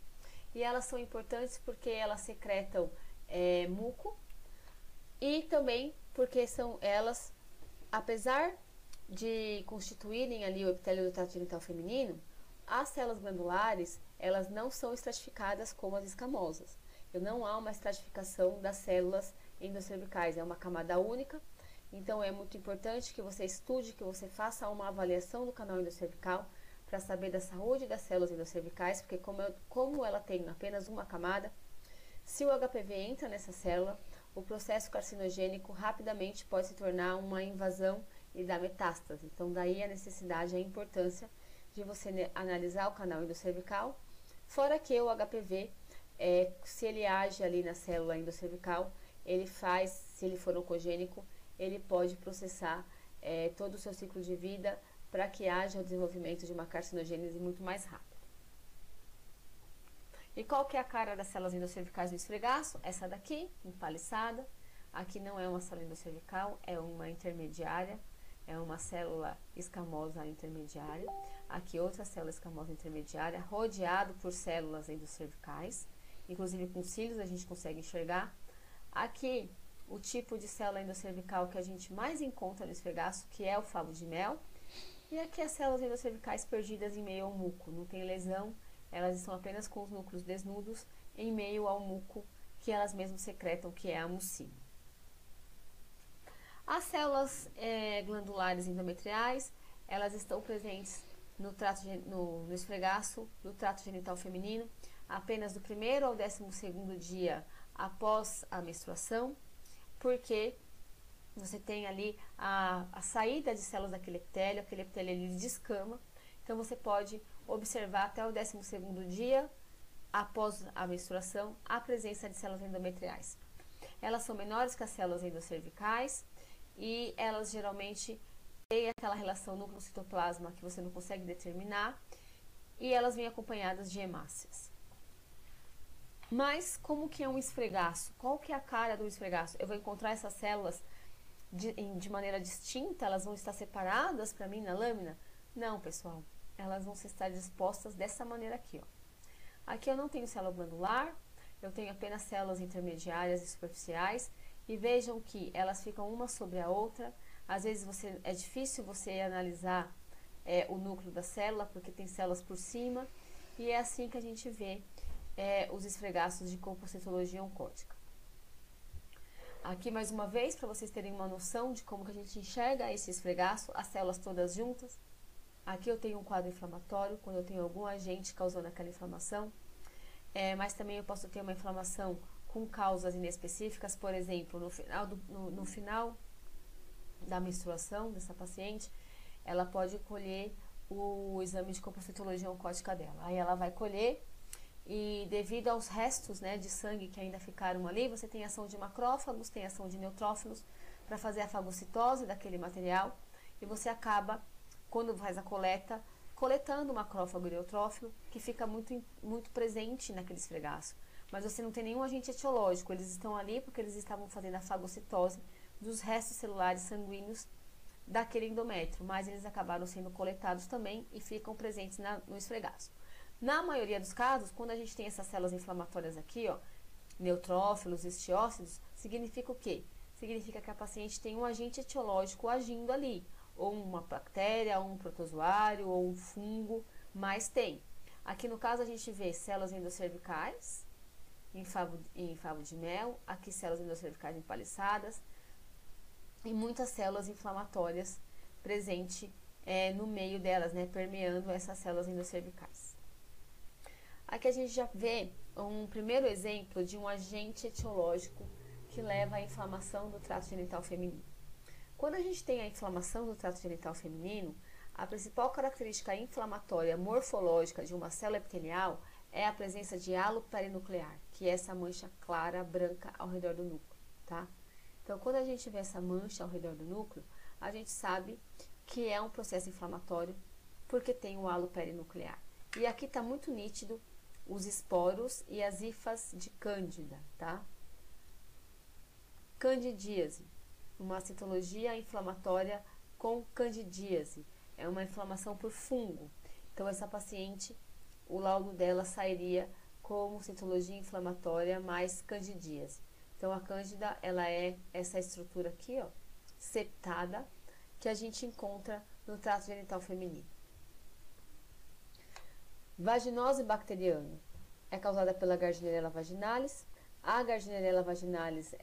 E elas são importantes porque elas secretam muco, e também porque são elas, apesar de constituírem ali o epitélio do trato genital feminino, as células glandulares, elas não são estratificadas como as escamosas. Não há uma estratificação das células endocervicais, é uma camada única. Então é muito importante que você estude, que você faça uma avaliação do canal endocervical para saber da saúde das células endocervicais, porque como ela tem apenas uma camada, se o HPV entra nessa célula, o processo carcinogênico rapidamente pode se tornar uma invasão e dar metástase. Então daí a necessidade, a importância de você analisar o canal endocervical, fora que o HPV, se ele age ali na célula endocervical, se ele for oncogênico, ele pode processar todo o seu ciclo de vida para que haja o desenvolvimento de uma carcinogênese muito mais rápido. E qual que é a cara das células endocervicais no esfregaço? Essa daqui, empaliçada. Aqui não é uma célula endocervical, é uma intermediária, é uma célula escamosa intermediária. Aqui outra célula escamosa intermediária, rodeado por células endocervicais. Inclusive com cílios a gente consegue enxergar Aqui, o tipo de célula endocervical que a gente mais encontra no esfregaço, que é o favo de mel. E aqui as células endocervicais perdidas em meio ao muco. Não tem lesão, elas estão apenas com os núcleos desnudos em meio ao muco que elas mesmas secretam, que é a mucina. As células glandulares endometriais, elas estão presentes no esfregaço do trato genital feminino apenas do 1º ao 12º dia após a menstruação, porque você tem ali a saída de células daquele epitélio, aquele epitélio ele descama, então você pode observar até o 12º dia após a menstruação a presença de células endometriais. Elas são menores que as células endocervicais e elas geralmente têm aquela relação núcleo-citoplasma que você não consegue determinar e elas vêm acompanhadas de hemácias. Mas como que é um esfregaço? Qual que é a cara do esfregaço? Eu vou encontrar essas células de maneira distinta? Elas vão estar separadas para mim na lâmina? Não, pessoal. Elas vão estar dispostas dessa maneira aqui, ó. Aqui eu não tenho célula glandular, eu tenho apenas células intermediárias e superficiais. E vejam que elas ficam uma sobre a outra. Às vezes é difícil você analisar o núcleo da célula, porque tem células por cima. E é assim que a gente vê os esfregaços de colpocitologia oncótica. Aqui mais uma vez, para vocês terem uma noção de como que a gente enxerga esse esfregaço, as células todas juntas. Aqui eu tenho um quadro inflamatório, quando eu tenho algum agente causando aquela inflamação. Mas também eu posso ter uma inflamação com causas inespecíficas, por exemplo, no final da menstruação dessa paciente, ela pode colher o exame de colpocitologia oncótica dela. Aí ela vai colher e devido aos restos, né, de sangue que ainda ficaram ali, você tem ação de macrófagos, tem ação de neutrófilos para fazer a fagocitose daquele material e você acaba, quando faz a coleta, coletando macrófago e neutrófilo que fica muito presente naquele esfregaço. Mas você não tem nenhum agente etiológico, eles estão ali porque eles estavam fazendo a fagocitose dos restos celulares sanguíneos daquele endométrio, mas eles acabaram sendo coletados também e ficam presentes no esfregaço. Na maioria dos casos, quando a gente tem essas células inflamatórias aqui, ó, neutrófilos, estiócidos, significa o quê? Significa que a paciente tem um agente etiológico agindo ali, ou uma bactéria, ou um protozoário, ou um fungo, mas tem. Aqui no caso a gente vê células endocervicais, em favo de mel, aqui células endocervicais empaliçadas e muitas células inflamatórias presentes no meio delas, né, permeando essas células endocervicais. Aqui a gente já vê um primeiro exemplo de um agente etiológico que leva à inflamação do trato genital feminino. Quando a gente tem a inflamação do trato genital feminino, a principal característica inflamatória morfológica de uma célula epitelial é a presença de halo perinuclear, que é essa mancha clara, branca ao redor do núcleo, tá? Então, quando a gente vê essa mancha ao redor do núcleo, a gente sabe que é um processo inflamatório porque tem o halo perinuclear. E aqui está muito nítido os esporos e as hifas de cândida, tá? Candidíase, uma citologia inflamatória com candidíase, é uma inflamação por fungo. Então, essa paciente, o laudo dela sairia como citologia inflamatória mais candidíase. Então, a cândida, ela é essa estrutura aqui, ó, septada, que a gente encontra no trato genital feminino. Vaginose bacteriana é causada pela Gardnerella vaginalis. A Gardnerella vaginalis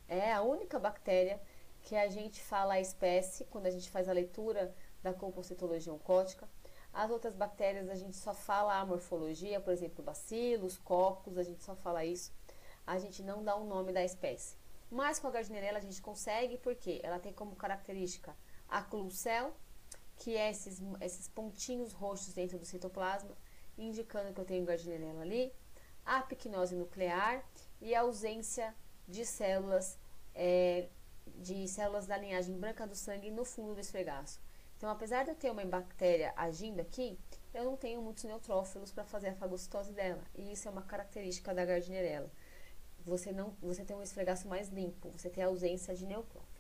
é a única bactéria que a gente fala a espécie quando a gente faz a leitura da colpocitologia oncótica. As outras bactérias a gente só fala a morfologia, por exemplo, bacilos, cocos, a gente só fala isso. A gente não dá o nome da espécie. Mas com a Gardnerella a gente consegue porque ela tem como característica a clucel, que é esses pontinhos roxos dentro do citoplasma, indicando que eu tenho Gardnerella ali, a picnose nuclear e a ausência de células da linhagem branca do sangue no fundo do esfregaço. Então, apesar de eu ter uma bactéria agindo aqui, eu não tenho muitos neutrófilos para fazer a fagocitose dela. E isso é uma característica da Gardnerella. Você tem um esfregaço mais limpo, você tem a ausência de neutrófilos.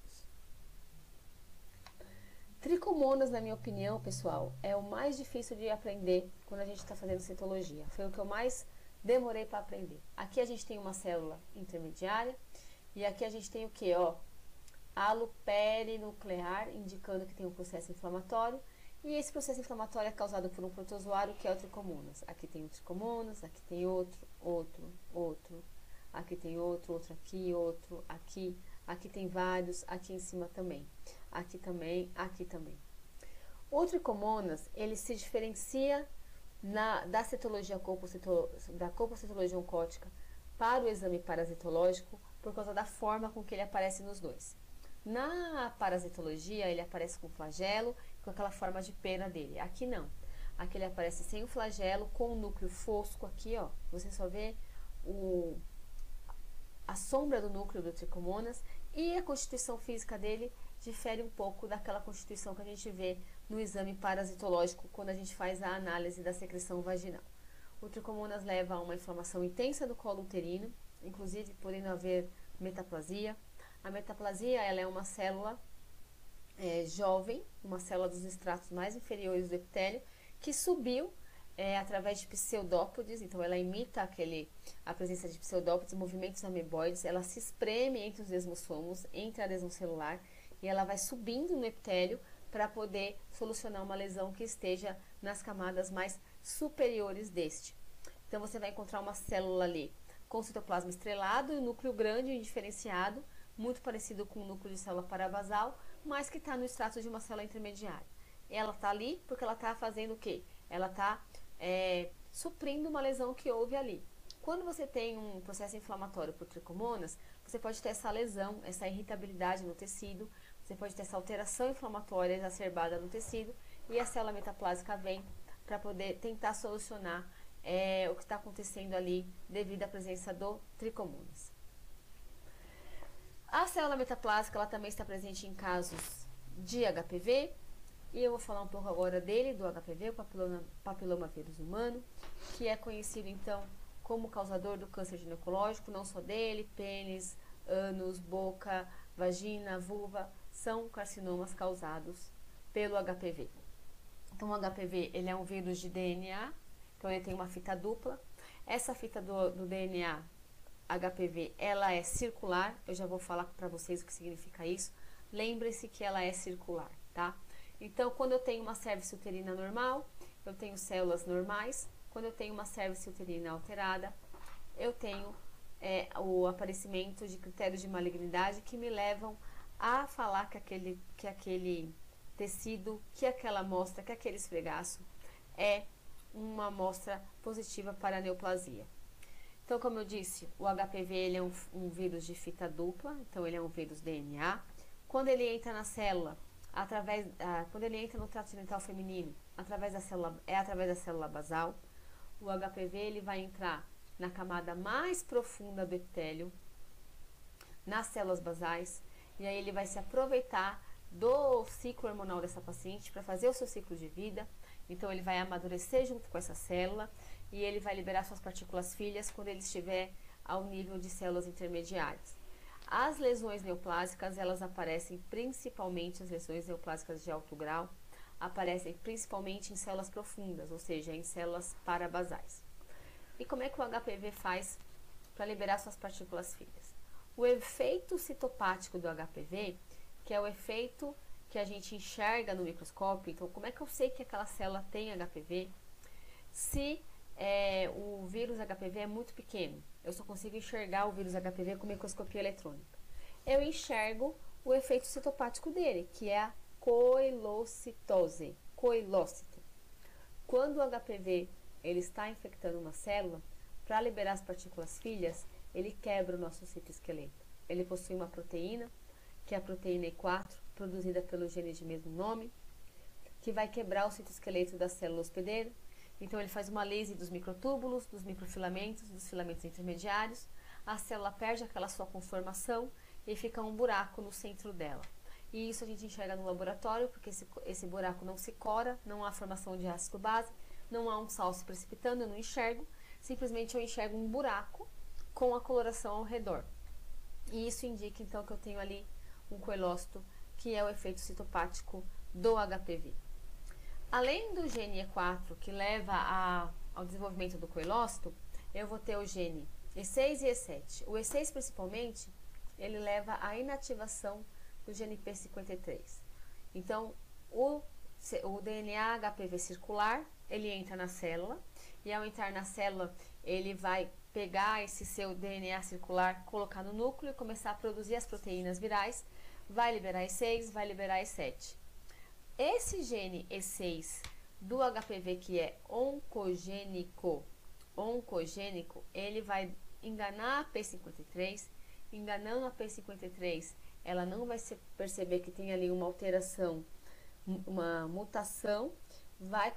Tricomonas, na minha opinião, pessoal, é o mais difícil de aprender quando a gente está fazendo citologia. Foi o que eu mais Demorei para aprender. Aqui a gente tem uma célula intermediária e aqui a gente tem o que, ó? Halo perinuclear, indicando que tem um processo inflamatório. E esse processo inflamatório é causado por um protozoário que é o tricomonas. Aqui tem o tricomonas, aqui tem outro, aqui tem outro aqui, outro aqui. Aqui tem vários, aqui em cima também. Aqui também, aqui também. O tricomonas, ele se diferencia da colpocitologia oncótica para o exame parasitológico por causa da forma com que ele aparece nos dois. Na parasitologia, ele aparece com flagelo, com aquela forma de pena dele. Aqui não. Aqui ele aparece sem o flagelo, com o núcleo fosco aqui, ó. Você só vê a sombra do núcleo do tricomonas e a constituição física dele difere um pouco daquela constituição que a gente vê no exame parasitológico quando a gente faz a análise da secreção vaginal. O tricomonas leva a uma inflamação intensa do colo uterino, inclusive podendo haver metaplasia. A metaplasia, ela é uma célula jovem, uma célula dos estratos mais inferiores do epitélio, que subiu através de pseudópodes, então ela imita a presença de pseudópodes, movimentos ameboides, ela se espreme entre os desmossomos, entre a adesão celular, e ela vai subindo no epitélio para poder solucionar uma lesão que esteja nas camadas mais superiores deste. Então você vai encontrar uma célula ali com citoplasma estrelado e um núcleo grande e indiferenciado, muito parecido com o núcleo de célula parabasal, mas que está no extrato de uma célula intermediária. Ela está ali porque ela está fazendo o quê? Ela está suprindo uma lesão que houve ali. Quando você tem um processo inflamatório por tricomonas, você pode ter essa lesão, essa irritabilidade no tecido, você pode ter essa alteração inflamatória exacerbada no tecido e a célula metaplásica vem para poder tentar solucionar o que está acontecendo ali devido à presença do tricomonas. A célula metaplásica ela também está presente em casos de HPV, e eu vou falar um pouco agora dele, do HPV, o papiloma vírus humano, que é conhecido então como causador do câncer ginecológico, não só dele, pênis, ânus, boca, vagina, vulva, são carcinomas causados pelo HPV. Então o HPV ele é um vírus de DNA, então ele tem uma fita dupla. Essa fita do DNA HPV, ela é circular, eu já vou falar para vocês o que significa isso. Lembre-se que ela é circular, tá? Então, quando eu tenho uma cervice uterina normal, eu tenho células normais. Quando eu tenho uma cervice uterina alterada, eu tenho o aparecimento de critérios de malignidade que me levam a falar que aquele tecido, que aquela amostra, que aquele esfregaço é uma amostra positiva para a neoplasia. Então, como eu disse, o HPV ele é um vírus de fita dupla, então ele é um vírus DNA. Quando ele entra na célula, quando ele entra no trato genital feminino, através da célula basal, o HPV ele vai entrar na camada mais profunda do epitélio, nas células basais, e aí ele vai se aproveitar do ciclo hormonal dessa paciente para fazer o seu ciclo de vida. Então ele vai amadurecer junto com essa célula e ele vai liberar suas partículas filhas quando ele estiver ao nível de células intermediárias. As lesões neoplásicas, elas aparecem principalmente, as lesões neoplásicas de alto grau, aparecem principalmente em células profundas, ou seja, em células parabasais. E como é que o HPV faz para liberar suas partículas filhas? O efeito citopático do HPV, que é o efeito que a gente enxerga no microscópio, então como é que eu sei que aquela célula tem HPV? Se o vírus HPV é muito pequeno, eu só consigo enxergar o vírus HPV com microscopia eletrônica. Eu enxergo o efeito citopático dele, que é a coilocitose, coilócito. Quando o HPV ele está infectando uma célula, para liberar as partículas filhas, ele quebra o nosso citoesqueleto. Ele possui uma proteína, que é a proteína E4, produzida pelo gene de mesmo nome, que vai quebrar o citoesqueleto da célula hospedeira. Então, ele faz uma lise dos microtúbulos, dos microfilamentos, dos filamentos intermediários. A célula perde aquela sua conformação e fica um buraco no centro dela. E isso a gente enxerga no laboratório, porque esse buraco não se cora, não há formação de ácido base, não há um sal se precipitando, eu não enxergo. Simplesmente eu enxergo um buraco com a coloração ao redor. E isso indica, então, que eu tenho ali um coilócito, que é o efeito citopático do HPV. Além do gene E4, que leva ao desenvolvimento do coilócito, eu vou ter o gene E6 e E7. O E6, principalmente, ele leva à inativação do gene P53. Então, o DNA HPV circular, ele entra na célula, e ao entrar na célula, ele vai pegar esse seu DNA circular, colocar no núcleo e começar a produzir as proteínas virais, vai liberar E6, vai liberar E7. Esse gene E6 do HPV, que é oncogênico, ele vai enganar a P53, enganando a P53, ela não vai perceber que tem ali uma alteração, uma mutação, vai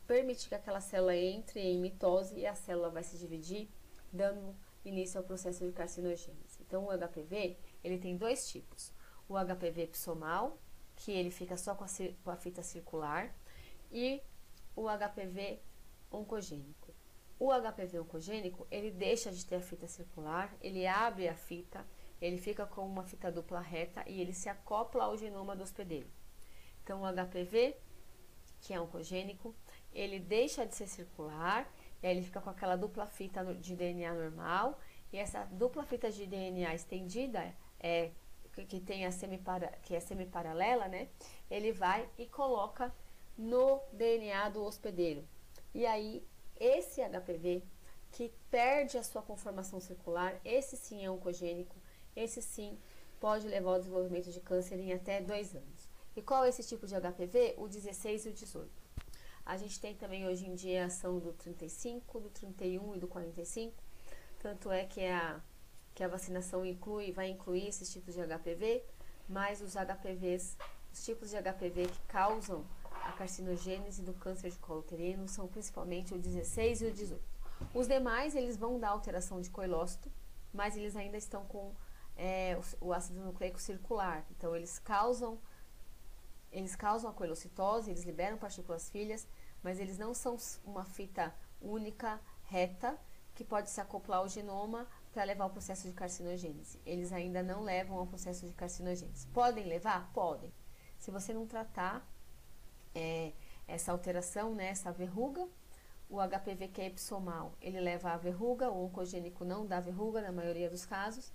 permitir que aquela célula entre em mitose e a célula vai se dividir, dando início ao processo de carcinogênese. Então, o HPV, ele tem dois tipos. O HPV epsomal, que ele fica só com a fita circular, e o HPV oncogênico. O HPV oncogênico, ele deixa de ter a fita circular, ele abre a fita, ele fica com uma fita dupla reta e ele se acopla ao genoma do hospedeiro. Então, o HPV, que é oncogênico, ele deixa de ser circular, e aí ele fica com aquela dupla fita de DNA normal, e essa dupla fita de DNA estendida, que é semiparalela, né? Ele vai e coloca no DNA do hospedeiro. E aí, esse HPV, que perde a sua conformação circular, esse sim é oncogênico, esse sim pode levar ao desenvolvimento de câncer em até 2 anos. E qual é esse tipo de HPV? O 16 e o 18. A gente tem também hoje em dia a ação do 35, do 31 e do 45, tanto é que a vacinação vai incluir esses tipos de HPV, mas os tipos de HPV que causam a carcinogênese do câncer de colo uterino são principalmente o 16 e o 18. Os demais, eles vão dar alteração de coilócito, mas eles ainda estão com o ácido nucleico circular. Então, eles causam a coilocitose, eles liberam partículas filhas, mas eles não são uma fita única, reta, que pode se acoplar ao genoma para levar ao processo de carcinogênese. Eles ainda não levam ao processo de carcinogênese. Podem levar? Podem. Se você não tratar essa alteração, né, essa verruga, o HPV que é epsomal, ele leva à verruga, o oncogênico não dá verruga na maioria dos casos.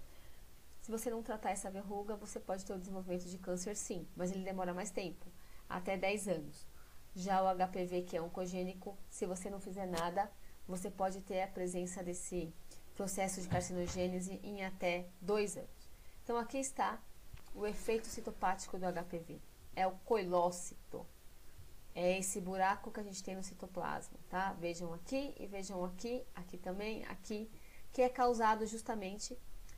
Se você não tratar essa verruga, você pode ter o desenvolvimento de câncer sim, mas ele demora mais tempo, até 10 anos. Já o HPV que é oncogênico, se você não fizer nada, você pode ter a presença desse processo de carcinogênese em até 2 anos. Então, aqui está o efeito citopático do HPV. É o coilócito. É esse buraco que a gente tem no citoplasma, tá? Vejam aqui e vejam aqui, aqui também, aqui, que é causado justamente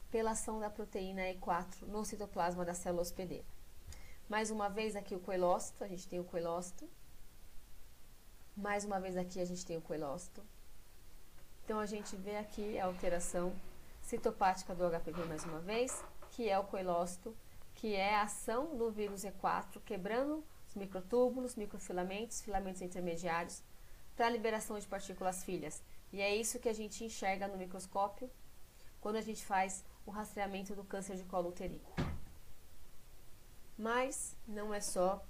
pela ação da proteína E4 no citoplasma da célula hospedeira. Mais uma vez aqui o coilócito, a gente tem o coilócito. Mais uma vez aqui a gente tem o coilócito. Então, a gente vê aqui a alteração citopática do HPV mais uma vez, que é o coilócito, que é a ação do vírus E4, quebrando os microtúbulos, microfilamentos, filamentos intermediários, para a liberação de partículas filhas. E é isso que a gente enxerga no microscópio quando a gente faz o rastreamento do câncer de colo uterino. Mas não é só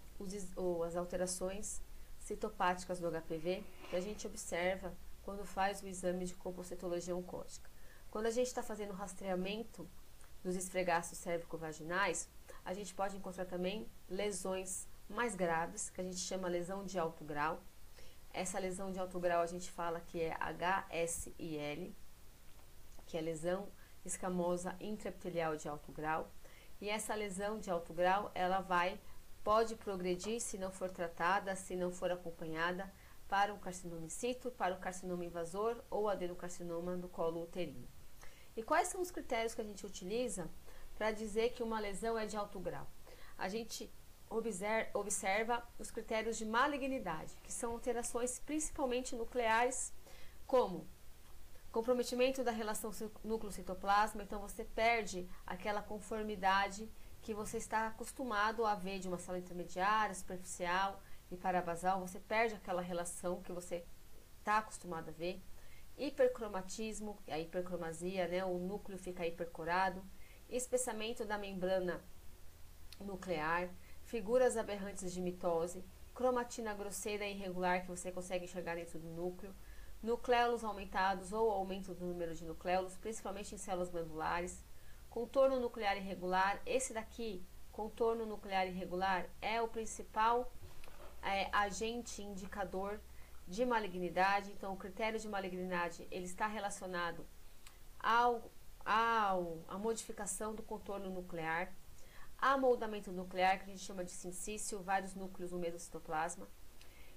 as alterações citopáticas do HPV que a gente observa quando faz o exame de compocitologia oncótica. Quando a gente está fazendo o rastreamento dos esfregaços cérvico-vaginais, a gente pode encontrar também lesões mais graves, que a gente chama lesão de alto grau. Essa lesão de alto grau a gente fala que é HSIL, que é lesão escamosa intraepitelial de alto grau. E essa lesão de alto grau, ela pode progredir se não for tratada, se não for acompanhada, para um carcinoma in situ, para o carcinoma invasor ou adenocarcinoma do colo uterino. E quais são os critérios que a gente utiliza para dizer que uma lesão é de alto grau? A gente observa os critérios de malignidade, que são alterações principalmente nucleares, como comprometimento da relação núcleo-citoplasma, então você perde aquela conformidade que você está acostumado a ver de uma célula intermediária, superficial e parabasal, você perde aquela relação que você está acostumado a ver. Hipercromatismo, a hipercromasia, né? O núcleo fica hipercorado, espessamento da membrana nuclear, figuras aberrantes de mitose, cromatina grosseira e irregular que você consegue enxergar dentro do núcleo, nucléolos aumentados ou aumento do número de nucléolos, principalmente em células glandulares, contorno nuclear irregular. Esse daqui, contorno nuclear irregular, é o principal agente indicador de malignidade. Então, o critério de malignidade ele está relacionado à modificação do contorno nuclear, amoldamento nuclear, que a gente chama de sincício, vários núcleos no mesmo citoplasma,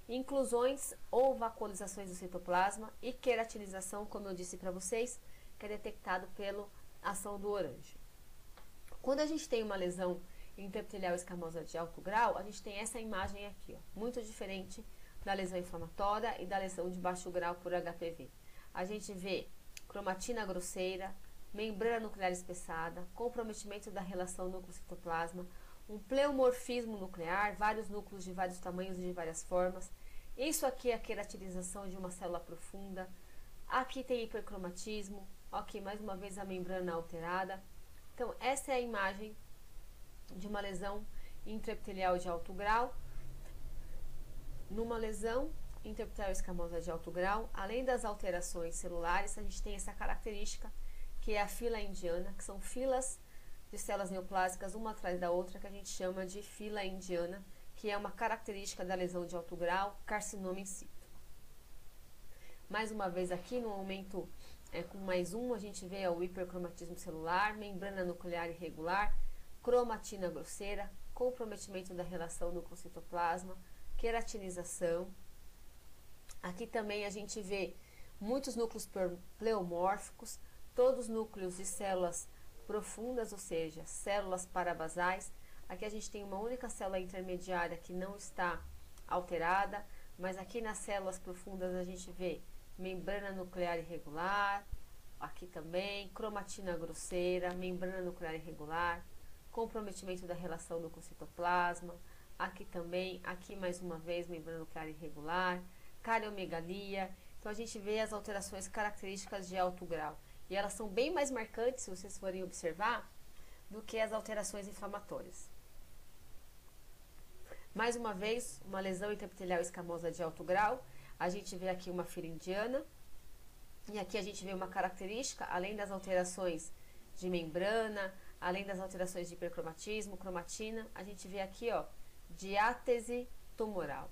inclusões ou vacuolizações do citoplasma e queratinização, como eu disse para vocês, que é detectado pela ação do orange. Quando a gente tem uma lesão intraepitelial escamosa de alto grau, a gente tem essa imagem aqui, ó, muito diferente da lesão inflamatória e da lesão de baixo grau por HPV. A gente vê cromatina grosseira, membrana nuclear espessada, comprometimento da relação núcleo-citoplasma, um pleomorfismo nuclear, vários núcleos de vários tamanhos e de várias formas. Isso aqui é a queratinização de uma célula profunda. Aqui tem hipercromatismo. Aqui, mais uma vez, a membrana alterada. Então, essa é a imagem de uma lesão intraepitelial de alto grau. Numa lesão intraepitelial escamosa de alto grau, além das alterações celulares, a gente tem essa característica que é a fila indiana, que são filas de células neoplásicas uma atrás da outra, que a gente chama de fila indiana, que é uma característica da lesão de alto grau, carcinoma in situ. Mais uma vez aqui, no aumento com mais um, a gente vê o hipercromatismo celular, membrana nuclear irregular, cromatina grosseira, comprometimento da relação núcleo-citoplasma, queratinização. Aqui também a gente vê muitos núcleos pleomórficos, todos núcleos de células profundas, ou seja, células parabasais. Aqui a gente tem uma única célula intermediária que não está alterada, mas aqui nas células profundas a gente vê membrana nuclear irregular, aqui também, cromatina grosseira, membrana nuclear irregular, comprometimento da relação núcleo-citoplasma, aqui também, aqui mais uma vez, membrana nuclear irregular, cariomegalia. Então a gente vê as alterações características de alto grau. E elas são bem mais marcantes, se vocês forem observar, do que as alterações inflamatórias. Mais uma vez, uma lesão intraepitelial escamosa de alto grau. A gente vê aqui uma fila indiana. E aqui a gente vê uma característica, além das alterações de membrana, além das alterações de hipercromatismo, cromatina, a gente vê aqui, ó, diátese tumoral,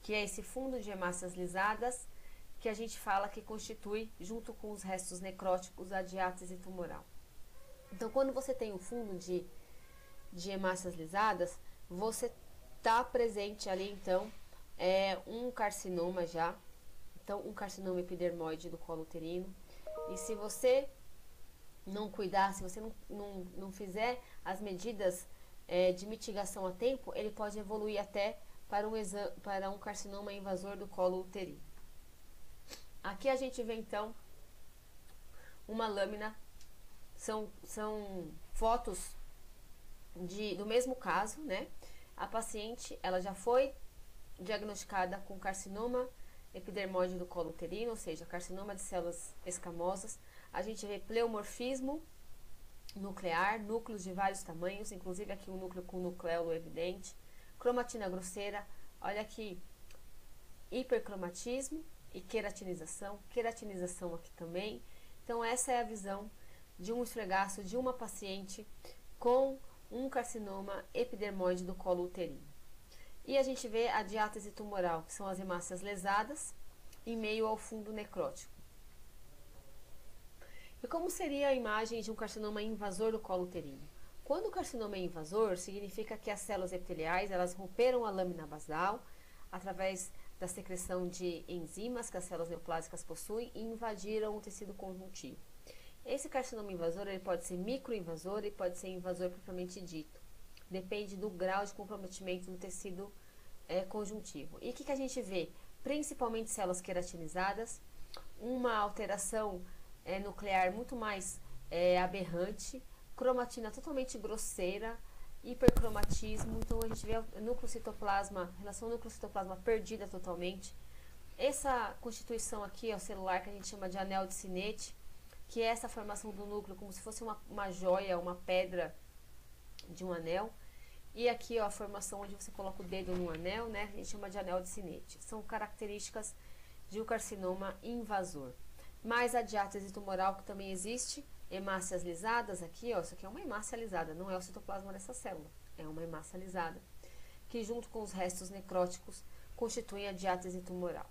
que é esse fundo de hemácias lisadas, que a gente fala que constitui, junto com os restos necróticos, a diátese tumoral. Então, quando você tem um fundo de hemácias lisadas, você está presente ali, então, um carcinoma já. Então, um carcinoma epidermoide do colo uterino. E se você não cuidar, se você não fizer as medidas de mitigação a tempo, ele pode evoluir até para um carcinoma invasor do colo uterino. Aqui a gente vê, então, uma lâmina, são fotos do mesmo caso, né? A paciente, ela já foi diagnosticada com carcinoma epidermoide do colo uterino, ou seja, carcinoma de células escamosas. A gente vê pleomorfismo nuclear, núcleos de vários tamanhos, inclusive aqui um núcleo com nucleolo evidente, cromatina grosseira, olha aqui, hipercromatismo e queratinização aqui também. Então essa é a visão de um esfregaço de uma paciente com um carcinoma epidermoide do colo uterino. E a gente vê a diátese tumoral, que são as hemácias lesadas, em meio ao fundo necrótico. E como seria a imagem de um carcinoma invasor do colo uterino? Quando o carcinoma é invasor, significa que as células epiteliais elas romperam a lâmina basal através da secreção de enzimas que as células neoplásicas possuem e invadiram o tecido conjuntivo. Esse carcinoma invasor ele pode ser microinvasor e pode ser invasor propriamente dito. Depende do grau de comprometimento do tecido conjuntivo. E o que a gente vê? Principalmente células queratinizadas, uma alteração nuclear muito mais aberrante, cromatina totalmente grosseira, hipercromatismo. Então a gente vê a núcleo-citoplasma, relação núcleo-citoplasma perdida totalmente. Essa constituição aqui é o celular que a gente chama de anel de Sinnett, que é essa formação do núcleo como se fosse uma joia, uma pedra de um anel. E aqui ó, a formação onde você coloca o dedo no anel, né? A gente chama de anel de Sinnett. São características de um carcinoma invasor. Mas a diátese tumoral, que também existe, hemácias lisadas aqui, ó, isso aqui é uma hemácia lisada, não é o citoplasma dessa célula, é uma hemácia lisada, que junto com os restos necróticos constituem a diátese tumoral.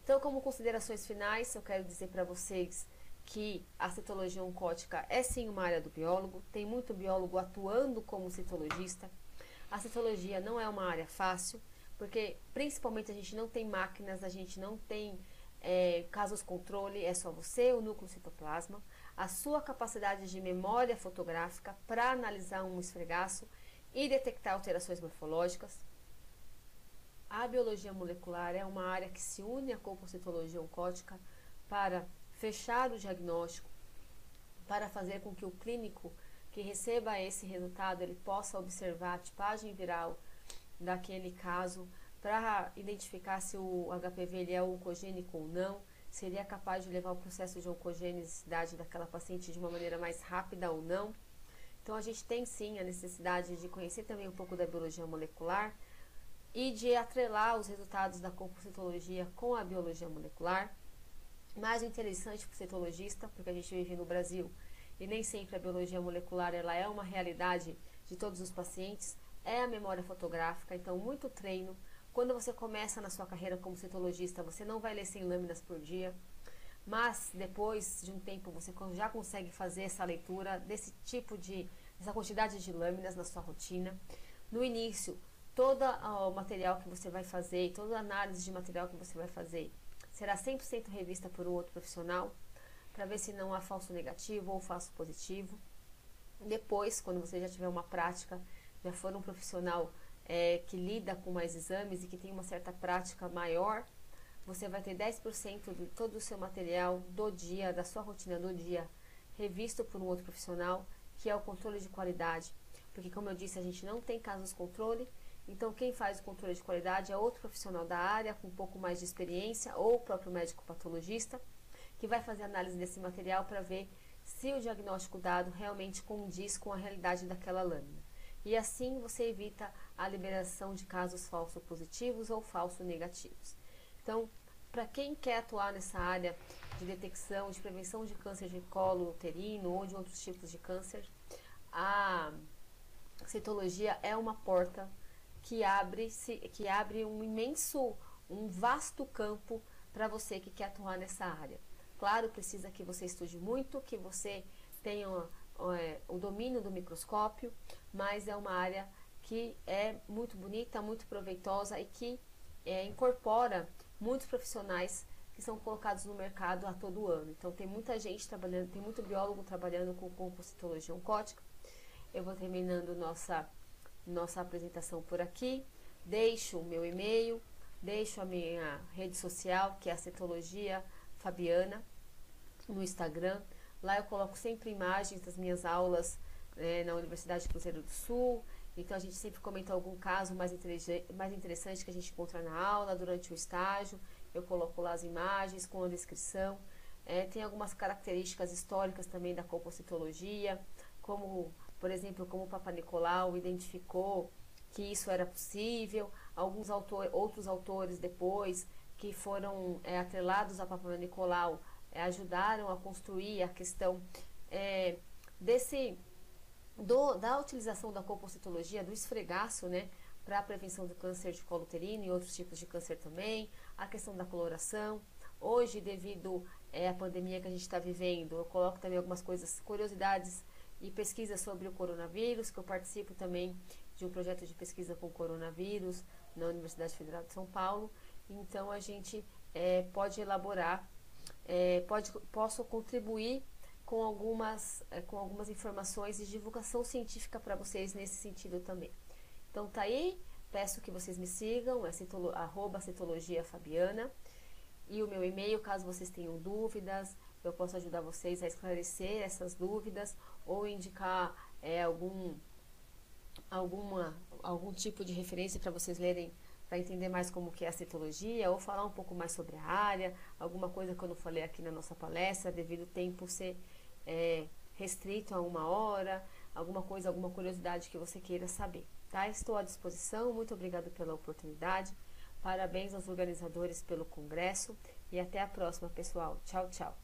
Então, como considerações finais, eu quero dizer para vocês que a citologia oncótica é sim uma área do biólogo, tem muito biólogo atuando como citologista. A citologia não é uma área fácil, porque principalmente a gente não tem máquinas, a gente não tem casos controle, é só você, o núcleo citoplasma, a sua capacidade de memória fotográfica para analisar um esfregaço e detectar alterações morfológicas. A biologia molecular é uma área que se une à compocitologia oncótica para fechar o diagnóstico, para fazer com que o clínico que receba esse resultado, ele possa observar a tipagem viral daquele caso, para identificar se o HPV ele é oncogênico ou não, se ele é capaz de levar o processo de oncogenicidade daquela paciente de uma maneira mais rápida ou não. Então, a gente tem sim a necessidade de conhecer também um pouco da biologia molecular e de atrelar os resultados da compocitologia com a biologia molecular. Mais interessante para o citologista, porque a gente vive no Brasil e nem sempre a biologia molecular ela é uma realidade de todos os pacientes, é a memória fotográfica, então muito treino. Quando você começa na sua carreira como citologista, você não vai ler 100 lâminas por dia, mas depois de um tempo você já consegue fazer essa leitura dessa quantidade de lâminas na sua rotina. No início, todo o material que você vai fazer, toda a análise de material que você vai fazer, será 100% revista por um outro profissional, para ver se não há falso negativo ou falso positivo. Depois, quando você já tiver uma prática, já for um profissional que lida com mais exames e que tem uma certa prática maior, você vai ter 10% de todo o seu material do dia, da sua rotina do dia, revisto por um outro profissional, que é o controle de qualidade. Porque, como eu disse, a gente não tem casos controle, então quem faz o controle de qualidade é outro profissional da área, com um pouco mais de experiência, ou o próprio médico patologista, que vai fazer análise desse material para ver se o diagnóstico dado realmente condiz com a realidade daquela lâmina. E assim você evita a liberação de casos falso positivos ou falso negativos. Então, para quem quer atuar nessa área de detecção, de prevenção de câncer de colo uterino ou de outros tipos de câncer, a citologia é uma porta que abre um vasto campo para você que quer atuar nessa área. Claro, precisa que você estude muito, que você tenha o domínio do microscópio, mas é uma área que é muito bonita, muito proveitosa e que incorpora muitos profissionais que são colocados no mercado a todo ano. Então, tem muita gente trabalhando, tem muito biólogo trabalhando com compocitologia oncótica. Eu vou terminando nossa apresentação por aqui. Deixo o meu e-mail, deixo a minha rede social, que é a Citologia Fabiana, no Instagram. Lá eu coloco sempre imagens das minhas aulas na Universidade de Cruzeiro do Sul. Então, a gente sempre comenta algum caso mais interessante que a gente encontra na aula, durante o estágio. Eu coloco lá as imagens com a descrição. Tem algumas características históricas também da compocitologia, como, por exemplo, como o Papa Nicolau identificou que isso era possível. Outros autores depois, que foram atrelados a Papa Nicolau, ajudaram a construir a questão da utilização da compocitologia, do esfregaço, né, para a prevenção do câncer de colo uterino e outros tipos de câncer também, a questão da coloração. Hoje, devido à pandemia que a gente está vivendo, eu coloco também algumas coisas, curiosidades e pesquisas sobre o coronavírus, que eu participo também de um projeto de pesquisa com coronavírus na Universidade Federal de São Paulo. Então, a gente pode elaborar, posso contribuir com algumas informações de divulgação científica para vocês nesse sentido também. Então tá aí, peço que vocês me sigam, @citologiafabiana, e o meu e-mail, caso vocês tenham dúvidas, eu posso ajudar vocês a esclarecer essas dúvidas ou indicar algum tipo de referência para vocês lerem, para entender mais como que é a citologia, ou falar um pouco mais sobre a área, alguma coisa que eu não falei aqui na nossa palestra, devido ao tempo ser restrito a 1 hora, alguma curiosidade que você queira saber, tá? Estou à disposição, muito obrigada pela oportunidade, Parabéns aos organizadores pelo congresso e até a próxima, pessoal. Tchau, tchau.